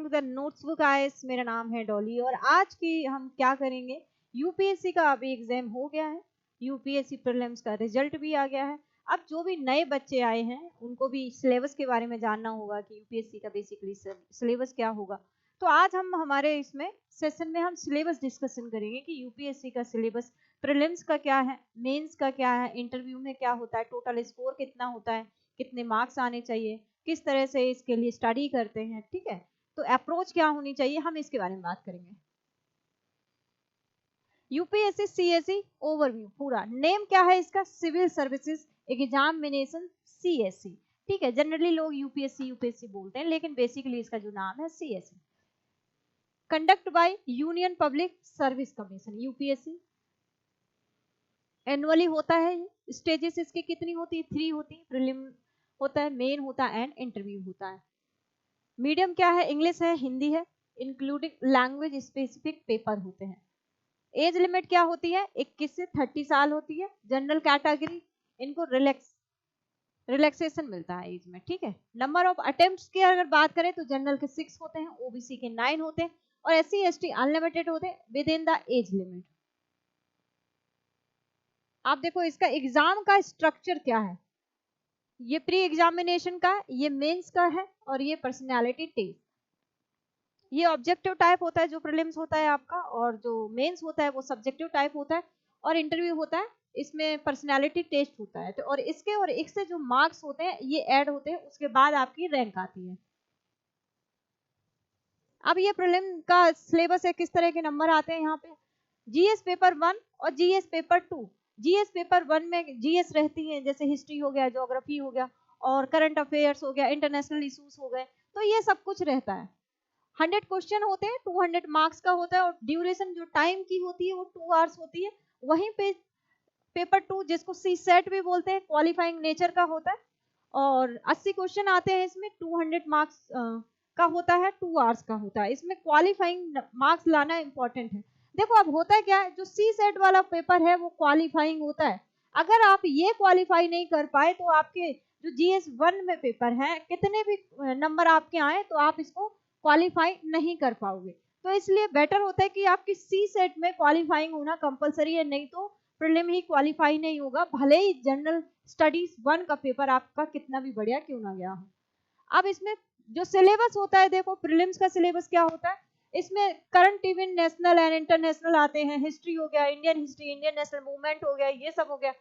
To the notebook IAS. मेरा नाम है डॉली और आज की हम क्या करेंगे, यूपीएससी का अभी एग्जाम हो गया है, यूपीएससी प्रीलिम्स का रिजल्ट भी आ गया है। अब जो भी नए बच्चे आए हैं उनको भी सिलेबस के बारे में जानना होगा कि यूपीएससी का बेसिकली सिलेबस क्या होगा। तो आज हम हमारे इसमें सेशन में हम सिलेबस डिस्कशन करेंगे कि यूपीएससी का सिलेबस प्रीलिम्स का क्या है, मेंस का क्या है, इंटरव्यू में क्या होता है, टोटल स्कोर कितना होता है, कितने मार्क्स आने चाहिए, किस तरह से इसके लिए स्टडी करते हैं, ठीक है। तो अप्रोच क्या होनी चाहिए, हम इसके बारे में बात करेंगे। यूपीएससी सीएससी ओवरव्यू, पूरा नेम क्या है इसका, सिविल सर्विसेज एग्जामिनेशन सीएससी, ठीक है। जनरली लोग यूपीएससी यूपीएससी बोलते हैं, लेकिन बेसिकली इसका जो नाम है CSC. Conduct by union public service commission, UPSC annually होता है। स्टेजेस इसकी कितनी होती है, 3 होती है। प्रीलिम होता है, मेन होता है एंड इंटरव्यू होता है। मीडियम क्या है, इंग्लिश है, हिंदी है, इंक्लूडिंग लैंग्वेज स्पेसिफिक पेपर होते हैं। एज लिमिट क्या होती है, 21 से 30 साल होती है। जनरल कैटेगरी, इनको रिलैक्सेशन मिलता है एज में, ठीक है। नंबर ऑफ अटेम्प्ट्स की अगर बात करें तो जनरल के 6 होते हैं, ओबीसी के 9 होते हैं और एससी एसटी अनलिमिटेड होते हैं with in the age limit. आप देखो इसका एग्जाम का स्ट्रक्चर क्या है, ये प्री एग्जामिनेशन का, ये मेंस का है और ये पर्सनालिटी टेस्ट। ये ऑब्जेक्टिव टाइप होता है जो प्रीलिम्स होता है आपका, और जो मेंस होता है वो सब्जेक्टिव टाइप होता है, और इंटरव्यू होता है, इसमें पर्सनालिटी टेस्ट होता है। तो और इसके और इससे जो मार्क्स होते हैं ये ऐड होते हैं, उसके बाद आपकी रैंक आती है। अब ये प्रीलिम का सिलेबस है, किस तरह के नंबर आते हैं यहाँ पे। जीएस पेपर 1 और जीएस पेपर 2। जीएस पेपर 1 में जीएस रहती है, जैसे हिस्ट्री हो गया, ज्योग्राफी हो गया और करंट अफेयर्स हो गया, इंटरनेशनल इश्यूज हो गए, तो ये सब कुछ रहता है। 100 क्वेश्चन होते हैं, 200 मार्क्स का होता है और ड्यूरेशन जो टाइम की होती है वो 2 आवर्स होती है। वहीं पे पेपर 2 जिसको सी सेट भी बोलते हैं, क्वालिफाइंग नेचर का होता है और 80 क्वेश्चन आते हैं इसमें, 200 मार्क्स का होता है, 2 आवर्स का होता है। इसमें क्वालिफाइंग मार्क्स लाना इंपॉर्टेंट है। देखो अब होता है क्या है, जो सी सेट वाला पेपर है वो क्वालिफाइंग होता है। अगर आप ये क्वालिफाई नहीं कर पाए तो आपके जो जीएस 1 में पेपर है, कितने भी नंबर आपके आए तो आप इसको क्वालिफाई नहीं कर पाओगे। तो इसलिए बेटर होता है कि आपकी सी सेट में क्वालिफाइंग होना कंपलसरी है, नहीं तो प्रीलिम ही क्वालिफाई नहीं होगा, भले ही जनरल स्टडीज 1 का पेपर आपका कितना भी बढ़िया क्यों ना गया हो। अब इसमें जो सिलेबस होता है, देखो प्रीलिम्स का सिलेबस क्या होता है, इसमें current event national and international आते हैं, हिस्ट्री हो गया, Indian history, Indian national movement हो गया, ये सब हो गया,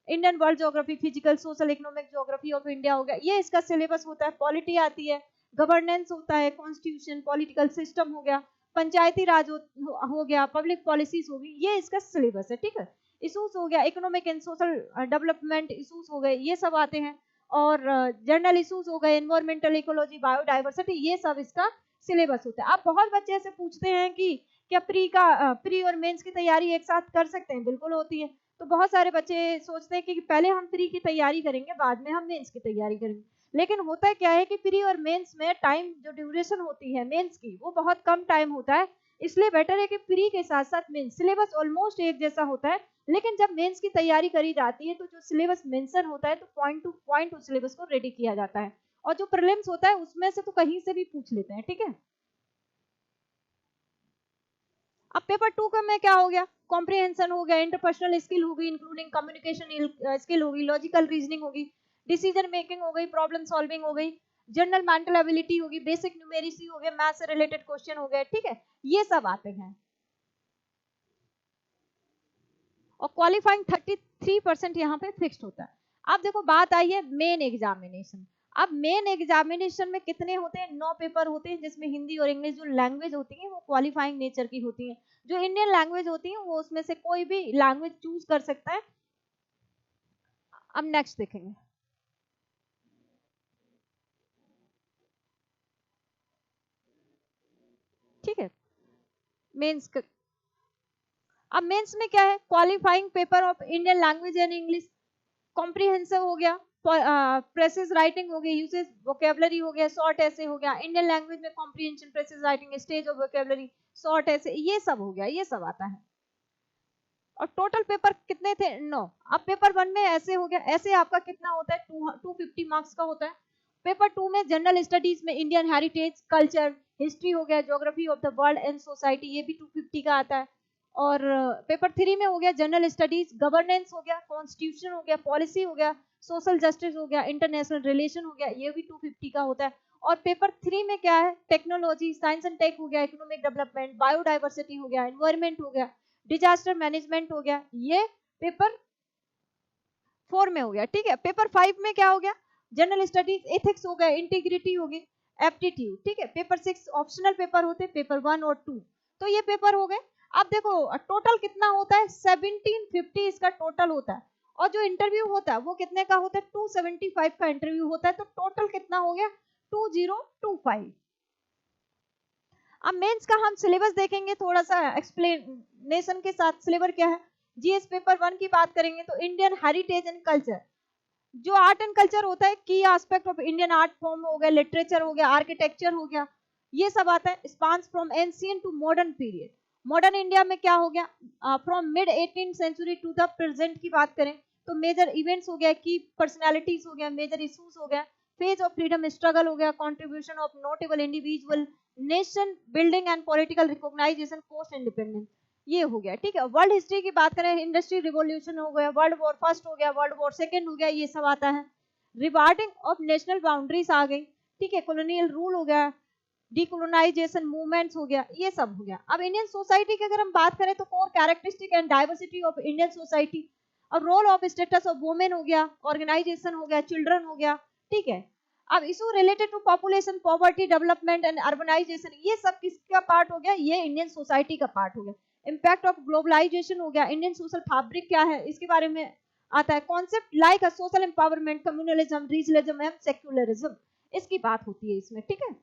Indian world geography, physical social economic geography of India हो गया, ये इसका सिलेबस होता है। पॉलिटी आती है, गवर्नेंस होता है, कॉन्स्टिट्यूशन, पॉलिटिकल सिस्टम हो गया, पंचायती राज हो गया, पब्लिक पॉलिसीज होगी, ये इसका सिलेबस है, ठीक है। इशूज हो गया, economic and social development issues हो गए, ये सब आते हैं, और जनरल इशूज हो गए, एनवायरमेंटल इकोलॉजी, बायोडाइवर्सिटी, ये सब इसका सिलेबस होता है। अब बहुत बच्चे ऐसे पूछते हैं कि क्या प्री और मेंस की तैयारी एक साथ कर सकते हैं, बिल्कुल होती है। तो बहुत सारे बच्चे सोचते हैं कि पहले हम प्री की तैयारी करेंगे, बाद में हम मेंस की तैयारी करेंगे, लेकिन होता है क्या है कि प्री और मेंस में टाइम जो ड्यूरेशन होती है मेंस की वो बहुत कम टाइम होता है, इसलिए बेटर है कि प्री के साथ साथ मेंस, सिलेबस ऑलमोस्ट एक जैसा होता है, लेकिन जब मेंस की तैयारी करी जाती है तो जो सिलेबस मेंशन होता है तो पॉइंट टू पॉइंट उस सिलेबस को रेडी किया जाता है, और जो प्रीलिम्स होता है उसमें से तो कहीं से भी पूछ लेते हैं, ठीक है। अब पेपर 2 का में क्या हो गया, कॉम्प्रिहेंशन हो गया, इंटरपर्सनल स्किल होगी, इंक्लूडिंग कम्युनिकेशन स्किल होगी, लॉजिकल रीजनिंग होगी, डिसीजन मेकिंग हो गई, प्रॉब्लम सॉल्विंग हो गई, जनरल मेंटल एबिलिटी होगी, बेसिक न्यूमेरिसी हो गया, मैथ से रिलेटेड क्वेश्चन हो गए, ठीक है, ये सब आते हैं। और क्वालिफाइंग 33% यहाँ पे फिक्स्ड होता है। अब देखो बात आई है मेन एग्जामिनेशन। अब मेन एग्जामिनेशन में कितने होते हैं, 9 पेपर होते हैं, जिसमें हिंदी और इंग्लिश जो लैंग्वेज होती है वो क्वालिफाइंग नेचर की होती है। जो इंडियन लैंग्वेज होती है वो उसमें से कोई भी लैंग्वेज चूज कर सकता है। अब नेक्स्ट देखेंगे, ठीक है, मेंस। अब मेंस में क्या है, qualifying paper of Indian language and English, comprehensive हो गया, प्रेसिज राइटिंग हो गई, यूसेज वोकेबलरी हो गया, शॉर्ट ऐसे हो गया, इंडियन लैंग्वेज में comprehension, precious writing, stage of vocabulary, short ऐसे, ये सब हो गया, ये सब आता है। और टोटल पेपर कितने थे, 9। अब पेपर 1 में ऐसे हो गया, ऐसे आपका कितना होता है, 250 मार्क्स का होता है, पेपर 2 में जनरल स्टडीज में इंडियन हेरिटेज, कल्चर, हिस्ट्री हो गया, geography of the world and society, ये भी 250 का आता है। और पेपर 3 में हो गया जनरल स्टडीज, गवर्नेंस हो गया, कॉन्स्टिट्यूशन हो गया, पॉलिसी हो गया, सोशल जस्टिस हो गया, इंटरनेशनल रिलेशन हो गया, ये भी 250 का होता है। और पेपर 3 में क्या है, टेक्नोलॉजी, साइंस एंड टेक हो गया, इकोनॉमिक डेवलपमेंट, बायोडाइवर्सिटी हो गया, एनवायरमेंट हो गया, डिजास्टर मैनेजमेंट हो गया, ये पेपर 4 में हो गया। ठीक है, पेपर 5 में क्या हो गया, जनरल स्टडीज, एथिक्स हो गया, इंटीग्रिटी होगी, एप्टीट्यूड। ठीक है, पेपर 6 ऑप्शनल पेपर होते, पेपर 1 और 2, तो ये पेपर हो गए। अब देखो टोटल कितना होता है, 1750 इसका टोटल होता है, और जो इंटरव्यू होता है वो कितने का होता है, 275 का इंटरव्यू होता है, तो टोटल कितना हो गया, 2025। अब मेंस का हम सिलेबस देखेंगे थोड़ा सा एक्सप्लेनेशन के साथ। सिलेबस क्या है, जीएस पेपर 1 की बात करेंगे तो इंडियन हेरिटेज एंड कल्चर, जो आर्ट एंड कल्चर होता है, की aspect of Indian art form हो गया, लिटरेचर हो गया, आर्किटेक्चर हो गया, ये सब आता है। Spans from ancient to modern period, modern India में क्या हो गया, from mid 18th century to the present की बात करें तो मेजर इवेंट्स हो गया, की पर्सनालिटीज हो गया, मेजर इश्यूज हो गया, फेज ऑफ फ्रीडम स्ट्रगल हो गया, contribution of notable individual, nation building and political recognisation post independence, ये हो गया। ठीक है, वर्ल्ड हिस्ट्री की बात करें, इंडस्ट्री रिवॉल्यूशन हो गया, वर्ल्ड वॉर फर्स्ट हो गया, वर्ल्ड वॉर सेकंड हो गया, ये सब आता है। रिवार्डिंग ऑफ नेशनल बाउंड्रीज आ गई। ठीक है, कॉलोनियल रूल हो गया, डीकोलोनाइजेशन मूवमेंट्स हो गया, ये सब हो गया। अब इंडियन सोसाइटी की अगर हम बात करें तो core characteristic and diversity of Indian society, और role of status of women हो गया, ऑर्गेनाइजेशन हो गया, चिल्ड्रन हो गया। ठीक है, अब issue related to population, poverty, development and urbanisation, ये सब किसका पार्ट हो गया, ये इंडियन सोसाइटी का पार्ट हो गया। इम्पैक्ट ऑफ ग्लोबलाइजेशन हो गया, इंडियन सोशल फैब्रिक क्या है इसके बारे में आता है। Concept like a social empowerment, communalism, regionalism and secularism, इसकी बात होती है इसमें। ठीक है,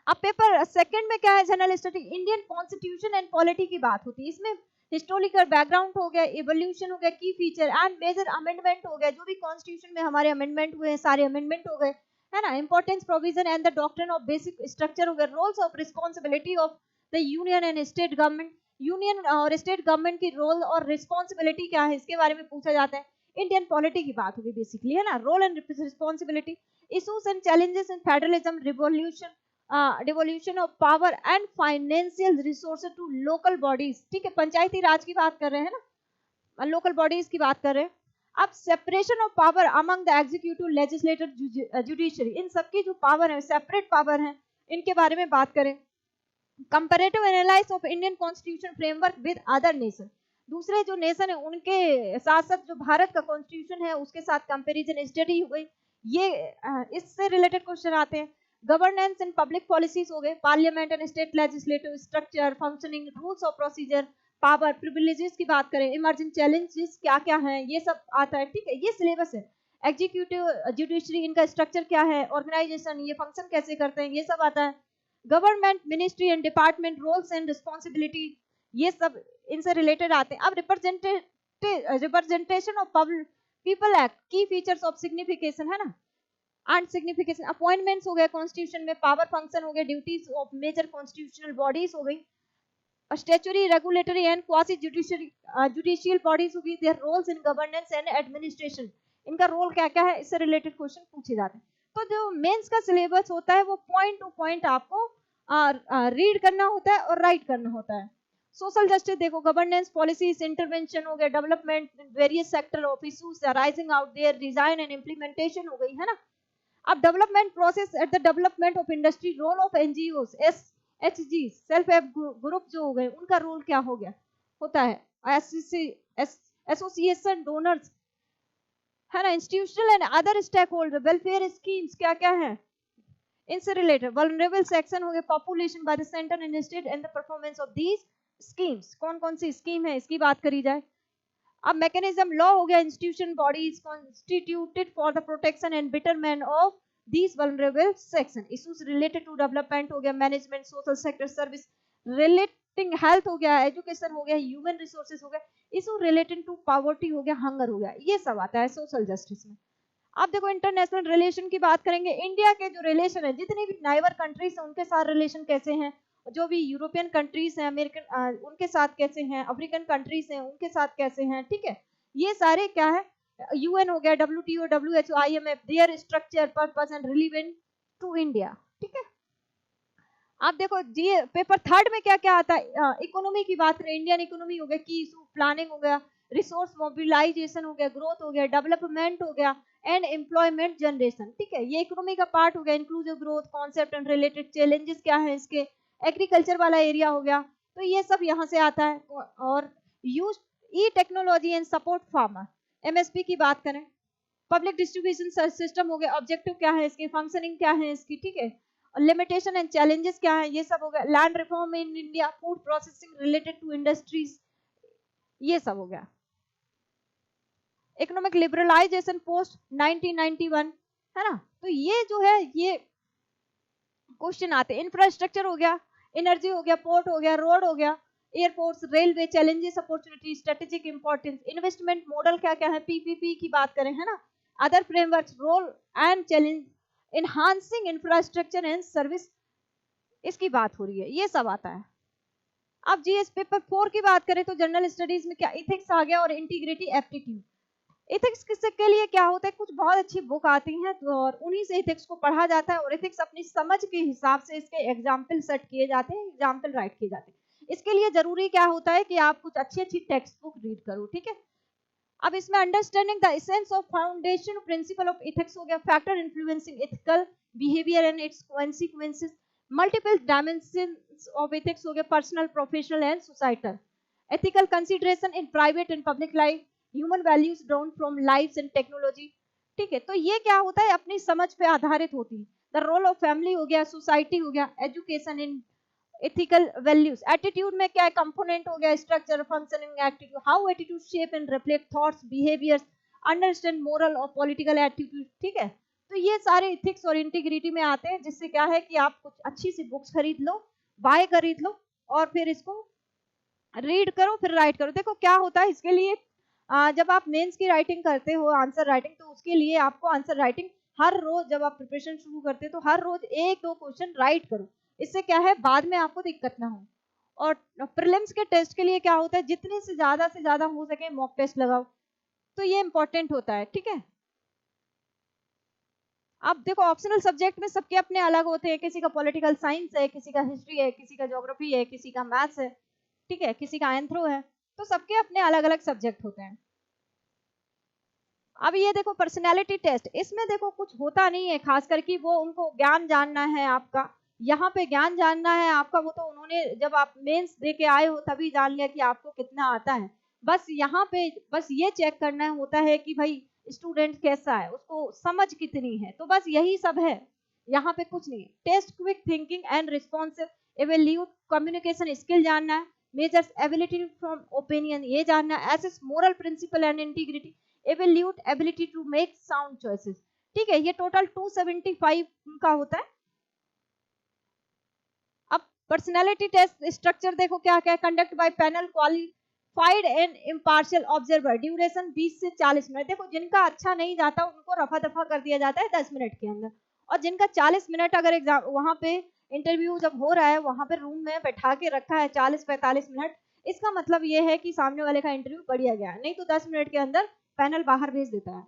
अब पेपर सेकंड में क्या है, general study, Indian constitution and polity की बात होती है। इसमें हिस्टोरिकल बैकग्राउंड हो गया, इवोल्यूशन हो गया, की फीचर एंड मेजर अमेंडमेंट हो गया, जो भी कॉन्स्टिट्यूशन में हमारे अमेंडमेंट हुए हैं सारे अमेंडमेंट हो गए, है ना। Importance, provision and the doctrine of basic structure हो गया, roles of responsibility of the union and state government, union और स्टेट गवर्नमेंट की रोल और रिस्पॉन्सिबिलिटी क्या है इसके बारे में पूछा जाता है। इंडियन पॉलिटी की बात होगी बेसिकली, है ना, role and responsibility, issues and challenges in federalism, revolution, devolution of power and financial resources to local bodies. ठीक है, पंचायती राज की बात कर रहे हैं ना, लोकल बॉडीज की बात कर रहे हैं। अब separation of power among the executive, legislative, judiciary, इन सबकी जो पावर है, सेपरेट पावर है, इनके बारे में बात करें। Comparative analysis of Indian constitution framework with other nation, दूसरे जो नेशन है उनके साथ साथ जो भारत का कॉन्स्टिट्यूशन है उसके साथ कंपैरिजन स्टडी हो गई, ये इससे रिलेटेड क्वेश्चन आते हैं। गवर्नेंस एंड पब्लिक पॉलिसीज हो गए, parliament and state legislative structure, functioning, rules of procedure, power, privileges की बात करें, इमर्जिंग चैलेंजेस क्या क्या हैं, ये सब आता है। ठीक है, ये सिलेबस है। एग्जीक्यूटिव, जुडिशरी, इनका स्ट्रक्चर क्या है, ऑर्गेनाइजेशन, ये फंक्शन कैसे करते हैं, ये सब आता है। Government, ministry and department, roles and responsibility, ये सब इनसे रिलेटेड आते हैं। अब रिप्रेजेंटेशन ऑफ पीपल एक्ट, की फीचर्स ऑफ सिग्निफिकेशन, है ना, एंड सिग्निफिकेशन, अपॉइंटमेंट्स हो गए कॉन्स्टिट्यूशन में, पावर फंक्शन हो गए, duties of major constitutional bodies हो गई, statutory, regulatory and quasi judicial bodies होगी, their roles in governance and administration, इनका रोल क्या क्या है, इससे रिलेटेड क्वेश्चन पूछे जाते हैं। तो जो मेंस का सिलेबस होता है वो पॉइंट टू पॉइंट आपको रीड करना होता है और राइट करना होता है। सोशल जस्टिस देखो, गवर्नेंस, पॉलिसीज, इंटरवेंशन हो गया, development, various sector of issues arising out there, design and implementation हो गई, है ना। अब development process at the development of industry, role of NGOs, SHG, self help group जो हो गए उनका रोल क्या हो गया होता है, एसोसिएशन, डोनर्स, है ना, institutional and other stakeholder, welfare schemes क्या क्या है इनसे रिलेटेड, वल्नरेबल सेक्शन हो गए, population by the centre and state and the performance of these schemes, कौन कौन सी स्कीम है इसकी बात करी जाए। अब मैकेनिज्म, लॉ हो गया, institution, bodies constituted for the protection and betterment of these vulnerable section, issues related to development हो गया, management, social sector service, relating health हो गया, एजुकेशन हो गया, ह्यूमन रिसोर्सेज हो गया, इशू रिलेटेड टू पॉवर्टी हो गया, हंगर हो गया, ये सब आता है सोशल जस्टिस में। अब देखो इंटरनेशनल रिलेशन की बात करेंगे, इंडिया के जो रिलेशन है, जितनी भी नाइबर कंट्रीज है उनके साथ रिलेशन कैसे हैं, जो भी यूरोपियन कंट्रीज हैं, अमेरिकन उनके साथ कैसे हैं, अफ्रीकन कंट्रीज हैं उनके साथ कैसे हैं। ठीक है, ये सारे क्या है UN हो गया, WTO, WHO, IMF, their structure, purpose and relevant to India. ठीक है, आप देखो जी पेपर थर्ड में क्या क्या आता है, इकोनॉमी की बात करें, इंडियन इकोनॉमी हो गया, की इशू, प्लानिंग हो गया, रिसोर्स मोबिलाइजेशन हो गया, ग्रोथ हो गया, डेवलपमेंट हो गया, एंड एम्प्लॉयमेंट जनरेशन। ठीक है, ये इकोनॉमी का पार्ट हो गया, inclusive growth concept and related challenges क्या है इसके, एग्रीकल्चर वाला एरिया हो गया, तो ये सब यहाँ से आता है। और use E technology and support farmer, MSP की बात करें, पब्लिक डिस्ट्रीब्यूशन सिस्टम हो गया, ऑब्जेक्टिव क्या है इसकी, फंक्शनिंग क्या है इसकी, ठीक है, लिमिटेशन एंड चैलेंजेस क्या है, ये सब हो गया, land reform in India, food processing related to industries, ये सब हो गया, इकोनॉमिक लिबरलाइजेशन पोस्ट 1991, है ना। तो ये जो है ये क्वेश्चन आते हैं। इंफ्रास्ट्रक्चर हो गया, एनर्जी हो गया, पोर्ट हो गया, रोड हो गया, airports, railway, challenges, opportunity, strategic importance, investment model क्या क्या है, PPP की बात करें, है ना, other frameworks, role and challenge, enhancing infrastructure and service, इसकी बात हो रही है, ये सब आता है। अब जीएस पेपर 4 की बात करें तो जनरल स्टडीज में क्या इथिक्स आ गया और इंटीग्रिटी एप्टीट्यूड। इथिक्स किससे के लिए क्या होता है, कुछ बहुत अच्छी बुक आती हैं तो और उन्हीं से इथिक्स को पढ़ा जाता है, और इथिक्स अपनी समझ के हिसाब से इसके एग्जाम्पल सेट किए जाते हैं, एग्जाम्पल राइट किए जाते हैं। इसके लिए जरूरी क्या होता है कि आप कुछ अच्छी अच्छी टेक्स्ट बुक रीड करो। ठीक है, अब इसमें understanding the essence of foundation principle of ethics हो गया, factor influencing ethical behaviour and it's consequences, multiple dimensions of ethics हो गया, personal, professional and societal, ethical consideration in private and public life, human values drawn from lives and technology। ठीक है, तो ये क्या होता है, अपनी समझ पे आधारित होती है। द रोल ऑफ फैमिली हो गया, सोसाइटी हो गया, education in ethical values, attitude में क्या कंपोनेंट हो गया, structure, functioning, attitude, how attitude shape and reflect thoughts, behaviours, understand moral और पॉलिटिकल एटीट्यूड। ठीक है, तो ये सारे इथिक्स और इंटीग्रिटी में आते हैं, जिससे क्या है कि आप कुछ अच्छी सी बुक्स खरीद लो, बाय खरीद लो, और फिर इसको रीड करो, फिर राइट करो। देखो क्या होता है इसके लिए, जब आप मेंस की राइटिंग करते हो, आंसर राइटिंग, तो उसके लिए आपको आंसर राइटिंग हर रोज, जब आप प्रिपरेशन शुरू करते हो तो हर रोज एक दो क्वेश्चन राइट करो, इससे क्या है बाद में आपको दिक्कत ना हो। और प्रीलिम्स के टेस्ट के लिए क्या होता है, जितने से ज्यादा हो सके मॉक टेस्ट लगाओ, तो ये इंपॉर्टेंट होता है। ठीक है, अब देखो ऑप्शनल सब्जेक्ट में सबके अपने अलग होते हैं, किसी का पॉलिटिकल साइंस है, किसी का हिस्ट्री है, किसी का ज्योग्राफी है, किसी का मैथ्स है, ठीक है, किसी का एंथ्रो है, तो सबके अपने अलग अलग सब्जेक्ट होते हैं। अब ये देखो पर्सनैलिटी टेस्ट, इसमें देखो कुछ होता नहीं है खास करके, वो उनको ज्ञान जानना है आपका, यहाँ पे ज्ञान जानना है आपका, वो तो उन्होंने जब आप मेंस दे के आए हो तभी जान लिया कि आपको कितना आता है। बस यहाँ पे बस ये चेक करना होता है कि भाई स्टूडेंट कैसा है, उसको समझ कितनी है, तो बस यही सब है, यहाँ पे कुछ नहीं है। Test quick thinking and responsive, evaluate communication skill जानना है, मेजर्स एबिलिटी फ्रॉम ओपिनियन ये जानना है, assess moral principle and integrity, evaluate ability to make sound choices. ठीक है, ये टोटल 275 का होता है। अब पर्सनैलिटी टेस्ट स्ट्रक्चर देखो क्या क्या, conduct bye panel qualified and impartial observer, duration 20 से 40 मिनट। देखो जिनका अच्छा नहीं जाता उनको रफा दफा कर दिया जाता है 10 मिनट के अंदर, और जिनका 40 मिनट अगर एग्जाम वहां पे इंटरव्यू जब हो रहा है, वहां पे रूम में बैठा के रखा है 40-45 मिनट, इसका मतलब ये है कि सामने वाले का इंटरव्यू बढ़िया गया, नहीं तो 10 मिनट के अंदर पैनल बाहर भेज देता है।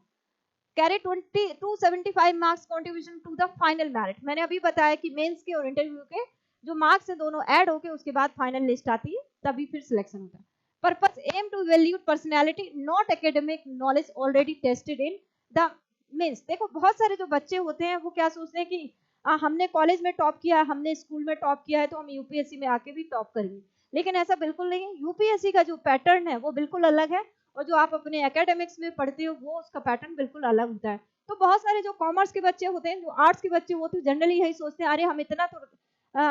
Carry 275 marks contribution to the final merit, मैंने अभी बताया कि मेंस के और इंटरव्यू के जो मार्क्स है दोनों ऐड होके उसके बाद फाइनल लिस्ट आती है, तभी फिर सिलेक्शन होता है। Purpose aim to evaluate personality not academic knowledge already tested in the mains. देखो बहुत सारे जो बच्चे होते हैं वो क्या सोचते हैं कि हमने कॉलेज में टॉप किया है, हमने स्कूल में टॉप किया है, तो हम यूपीएससी में आके भी टॉप करेंगे, लेकिन ऐसा बिल्कुल नहीं है। यूपीएससी का जो पैटर्न है वो बिल्कुल अलग है, और जो आप अपने एकेडमिक्स में पढ़ते हो वो उसका पैटर्न बिल्कुल अलग होता है। तो बहुत सारे जो कॉमर्स के बच्चे होते हैं, जो आर्ट्स के बच्चे होते हैं, जनरली यही सोचते हैं अरे हम इतना तो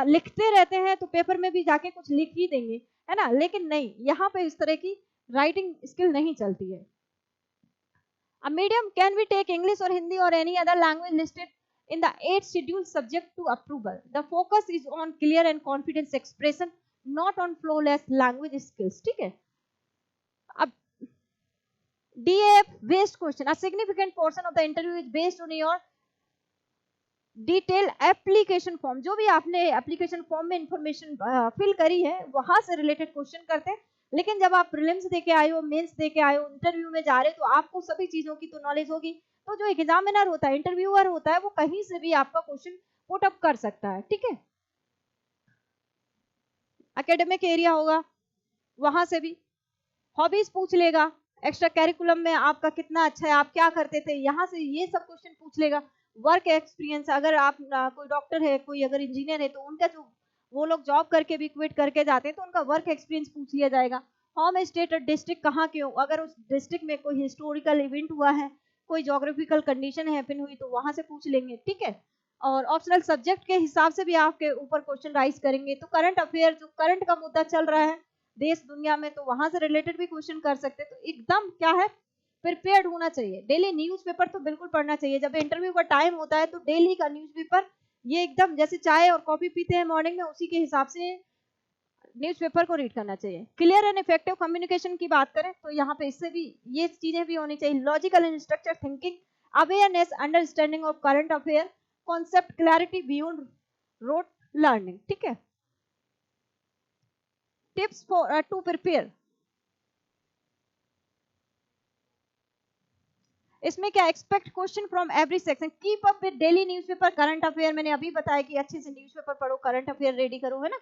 लिखते रहते हैं तो पेपर में भी जाके कुछ लिख ही देंगे, है ना, लेकिन नहीं, यहाँ पे इस तरह की राइटिंग स्किल नहीं चलती है। A medium can we take English or Hindi or any other language listed in the 8th schedule subject to approval. The focus is on clear and confident expression, not on flawless language skills. ठीक है, अब DAF based question, a significant portion of the interview is based on your detail application form, जो भी आपने application form में information fill करी है वहां से रिलेटेड क्वेश्चन करते हैं। लेकिन जब आप प्रीलिम्स दे के आए हो, मेंस दे के आए हो, इंटरव्यू में जा रहे हो, तो आपको सभी चीजों की तो नॉलेज होगी। तो जो एग्जामिनर होता है, इंटरव्यूअर होता है, वो कहीं से भी आपका क्वेश्चन पुट अप कर सकता है, ठीक है। एकेडमिक एरिया होगा, वहां से भी हॉबीज पूछ लेगा, एक्स्ट्रा कैरिकुलम में आपका कितना अच्छा है, आप क्या करते थे, यहाँ से ये सब क्वेश्चन पूछ लेगा। वर्क एक्सपीरियंस, अगर आप कोई डॉक्टर है, कोई अगर इंजीनियर है, तो उनका जो वो लोग जॉब करके भी क्विट करके जाते हैं, तो उनका वर्क एक्सपीरियंस पूछ लिया जाएगा। होम स्टेट और डिस्ट्रिक्ट कहाँ के हो, अगर उस डिस्ट्रिक्ट में कोई हिस्टोरिकल इवेंट हुआ है, कोई जोग्राफिकल कंडीशन हैपन हुई, तो वहां से पूछ लेंगे, ठीक है। और ऑप्शनल सब्जेक्ट के हिसाब से भी आपके ऊपर क्वेश्चन राइज करेंगे। तो करंट अफेयर, जो करंट का मुद्दा चल रहा है देश दुनिया में, तो वहां से रिलेटेड भी क्वेश्चन कर सकते हैं। तो एकदम क्या है, प्रिपेयर्ड होना चाहिए। डेली न्यूज़पेपर तो बिल्कुल पढ़ना चाहिए। जब इंटरव्यू का टाइम होता है, तो डेली का न्यूज़पेपर, ये एकदम जैसे चाय और कॉफी पीते हैं मॉर्निंग में, उसी के हिसाब से न्यूज़पेपर को रीड करना चाहिए। क्लियर एंड इफेक्टिव कम्युनिकेशन की बात करें, तो यहाँ पे इससे भी ये चीजें भी होनी चाहिए। Logical and structure thinking, awareness, understanding of current affair, concept clarity beyond rote learning, ठीक है। टिप्स फॉर टू प्रिपेयर, इसमें क्या, expect question from every section, keep up with daily newspaper, current affair, मैंने अभी बताया कि अच्छे से न्यूज़पेपर पढ़ो, करंट अफेयर रेडी करो, है ना।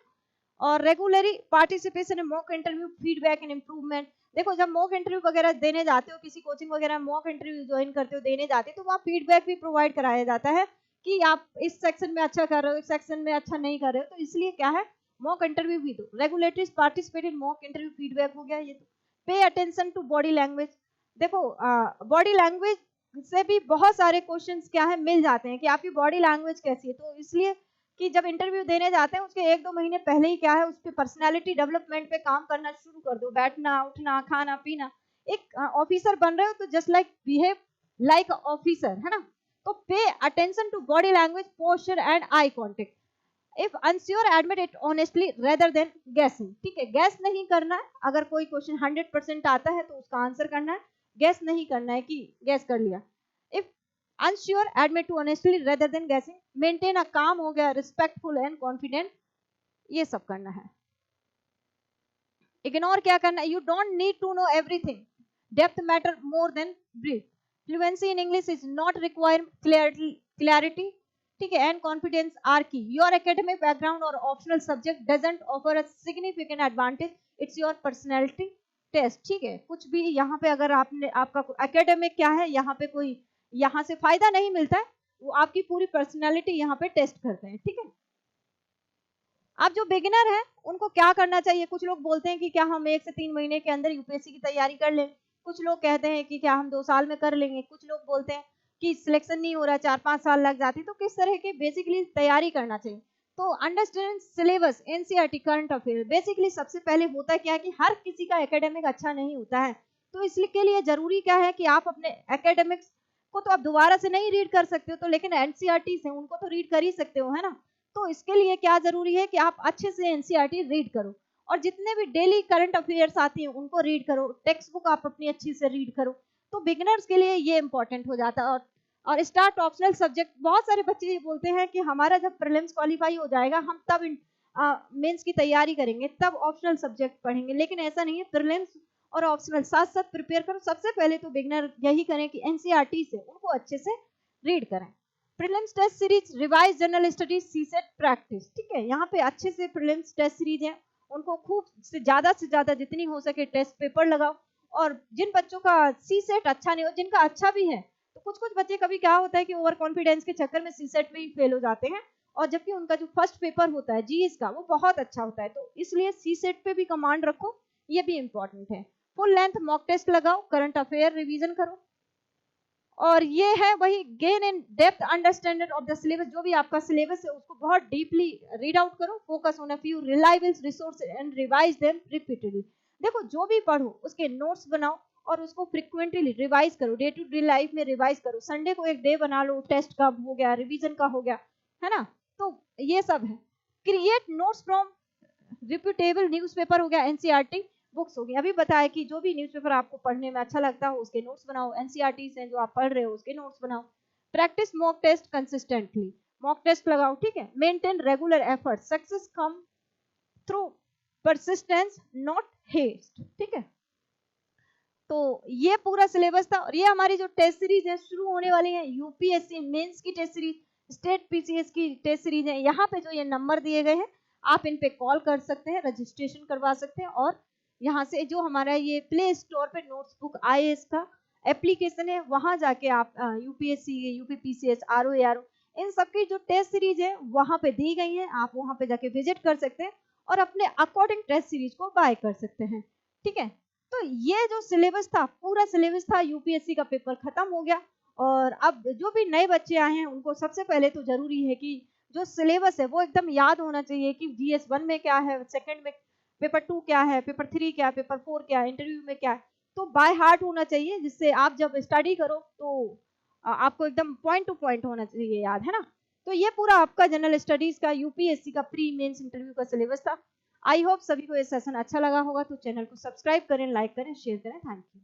और regularly participation in mock interview, feedback and improvement. देखो, जब मॉक इंटरव्यू वगैरह देने जाते हो, किसी कोचिंग वगैरह मॉक इंटरव्यू ज्वाइन करते हो, देने जाते हो, तो वहाँ फीडबैक भी प्रोवाइड कराया जाता है कि आप इस सेक्शन में अच्छा कर रहे हो, इस सेक्शन में अच्छा नहीं कर रहे हो। तो इसलिए क्या है, मॉक इंटरव्यू भी दो। Regulatory participate in mock interview, feedback हो गया ये। तो pay attention to body language, देखो बॉडी लैंग्वेज से भी बहुत सारे क्वेश्चंस क्या है मिल जाते हैं कि आपकी बॉडी लैंग्वेज कैसी है। तो इसलिए कि जब इंटरव्यू देने जाते हैं, उसके 1-2 महीने पहले ही क्या है, उस पर पर्सनैलिटी डेवलपमेंट पे काम करना शुरू कर दो। बैठना, उठना, खाना पीना, एक ऑफिसर बन रहे हो तो just like behave like officer, है ना। तो pay attention to body language, posture and eye contact. If unsure admit it honestly rather than guessing, ठीक है। गैस नहीं करना है, अगर कोई क्वेश्चन 100% आता है तो उसका आंसर करना है, गैस नहीं करना है कि गैस कर लिया। If unsure admit to honestly rather than guessing, maintain a calm हो गया, respectful and confident, ये सब करना है। इग्नोर क्या करना है, you don't need to know everything, depth matter more than breadth, fluency in English is not required, clarity, ठीक है, and confidence are key. Your academic background or optional subject doesn't offer a significant advantage, it's your personality test, ठीक है। कुछ भी यहाँ पे अगर आपने आपका एकेडमिक क्या है, यहाँ पे कोई यहाँ से फायदा नहीं मिलता है, वो आपकी पूरी पर्सनैलिटी यहाँ पे टेस्ट करते हैं, ठीक है। आप जो बिगिनर हैं, उनको क्या करना चाहिए, कुछ लोग बोलते हैं कि क्या हम 1 से 3 महीने के अंदर यूपीएससी की तैयारी कर लें, कुछ लोग कहते हैं कि क्या हम 2 साल में कर लेंगे, कुछ लोग बोलते हैं कि सिलेक्शन नहीं हो रहा, 4-5 साल लग जाती। तो किस तरह की बेसिकली तैयारी करना चाहिए, तो understand syllabus, NCERT, current affair. Basically सबसे पहले होता क्या है कि हर किसी का एकेडमिक अच्छा नहीं होता है, तो इसके लिए जरूरी क्या है कि आप अपने एकेडमिक्स को तो आप दोबारा से नहीं रीड कर सकते हो, तो लेकिन एनसीईआरटी से उनको तो रीड कर ही सकते हो, है ना। तो इसके लिए क्या जरूरी है कि आप अच्छे से एनसीईआरटी रीड करो, और जितने भी डेली करंट अफेयर्स आती हैं उनको रीड करो, टेक्स्ट बुक आप अपनी अच्छी से रीड करो। तो बिगिनर्स के लिए ये इंपॉर्टेंट हो जाता है। और स्टार्ट ऑप्शनल सब्जेक्ट, बहुत सारे बच्चे ये बोलते हैं कि हमारा जब प्रीलिम्स क्वालिफाई हो जाएगा, हम तब मेंस की तैयारी करेंगे, तब ऑप्शनल सब्जेक्ट पढ़ेंगे, लेकिन ऐसा नहीं है। प्रीलिम्स और ऑप्शनल साथ साथ प्रिपेयर करो। सबसे पहले तो बिगिनर यही करें कि एनसीईआरटी से उनको अच्छे से रीड करें। Prelims test series, revise general studies, CSAT practice, ठीक है। यहाँ पे अच्छे से प्रीलिम्स टेस्ट सीरीज है, उनको खूब से ज्यादा जितनी हो सके टेस्ट पेपर लगाओ। और जिन बच्चों का सीसेट अच्छा नहीं हो, जिनका अच्छा भी है, तो कुछ कुछ बच्चे कभी क्या होता है कि ओवर कॉन्फिडेंस के चक्कर में सीसेट में ही फेल हो जाते हैं, और जबकि उनका जो फर्स्ट पेपर होता है जीएस का, वो बहुत अच्छा होता है। तो इसलिए सीसेट पे भी कमांड रखो, ये भी इंपॉर्टेंट है। फुल लेंथ मॉक टेस्ट लगाओ, करंट अफेयर रिवीजन करो। और ये है वही gain in depth understanding of the syllabus, जो भी आपका सिलेबस है उसको बहुत डीपली रीड आउट करो। Focus on a few reliable resources and revise them repeatedly. देखो, जो भी पढ़ो उसके नोट्स बनाओ और उसको फ्रिक्वेंटली रिवाइज करो, डे टू डे लाइफ में रिवाइज करो। संडे को एक डे बना लो, टेस्ट का हो गया, रिवीजन का हो गया, है ना। तो ये सब है। Create notes from reputable newspaper हो गया, एनसीईआरटी बुक्स हो गई। अभी बताया कि जो भी न्यूज़पेपर आपको पढ़ने में अच्छा लगता हो उसके नोट्स बनाओ, एनसीईआरटी से जो आप पढ़ रहे हो उसके नोट्स बनाओ। Practice mock test consistently, mock test लगाओ, ठीक है। Maintain regular effort, success come through persistence not haste, ठीक है। तो ये पूरा सिलेबस था और ये हमारी जो टेस्ट सीरीज है शुरू होने वाली है। यूपीएससी मेंस की टेस्ट सीरीज, स्टेट पीसीएस की टेस्ट सीरीज है। यहाँ पे जो ये नंबर दिए गए हैं आप इन पे कॉल कर सकते हैं, रजिस्ट्रेशन करवा सकते हैं और यहाँ से जो हमारा ये प्ले स्टोर पे नोट्स बुक आईएएस का एप्लीकेशन है वहां जाके आप यूपीएससी, यूपीपीसीएस, आरओ इन सबकी जो टेस्ट सीरीज है वहां पे दी गई है, आप वहां पे जाके विजिट कर सकते हैं और अपने अकॉर्डिंग टेस्ट सीरीज को बाय कर सकते हैं, ठीक है। तो ये जो सिलेबस था, पूरा सिलेबस था, यूपीएससी का पेपर खत्म हो गया। और अब जो भी नए बच्चे आए हैं उनको सबसे पहले तो जरूरी है कि जो सिलेबस है वो एकदम याद होना चाहिए कि जीएस 1 में क्या है, सेकंड में पेपर 2 क्या है, पेपर 3 क्या है, पेपर 4 क्या है, इंटरव्यू में क्या है। तो बाय हार्ट होना चाहिए जिससे आप जब स्टडी करो तो आपको एकदम पॉइंट टू पॉइंट होना चाहिए याद, है ना। तो ये पूरा आपका जनरल स्टडीज का यूपीएससी का प्री मेंस इंटरव्यू का सिलेबस था। आई होप सभी को ये सेशन अच्छा लगा होगा। तो चैनल को सब्सक्राइब करें, लाइक करें, शेयर करें। Thank you.